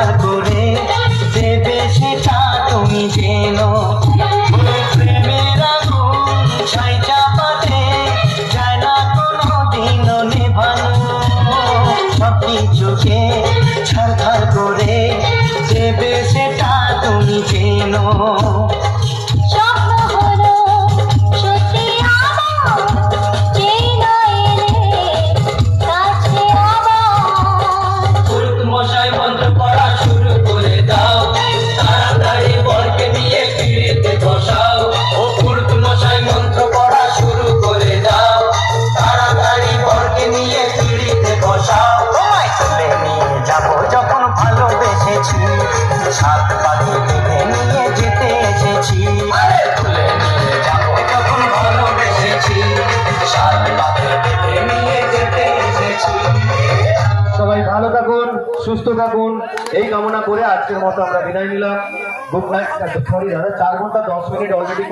ধার করে দেবে সেটা তুমি জেনো। প্রেমের আগুন ছাই চাপাতে যায় না কোনো দিনও নেভানো। সব কিছুকে ছাড় করে দেবে সেটা তুমি জেনো। যখন ভালোবেসেছি সাত পাখি বেঁধে নিয়ে যেতে এসেছি। তুলে নিয়ে যাবো যখন ভালোবেসেছি সাত পাখি বেঁধে নিয়ে যেতে এসেছি। সবাই ভালো থাকুন, সুস্থ থাকুন, এই কামনা করে আজকের মতো আমরা বিদায় নিলাম। সরি দাদা, 4 ঘন্টা 10 মিনিট অলরেডি।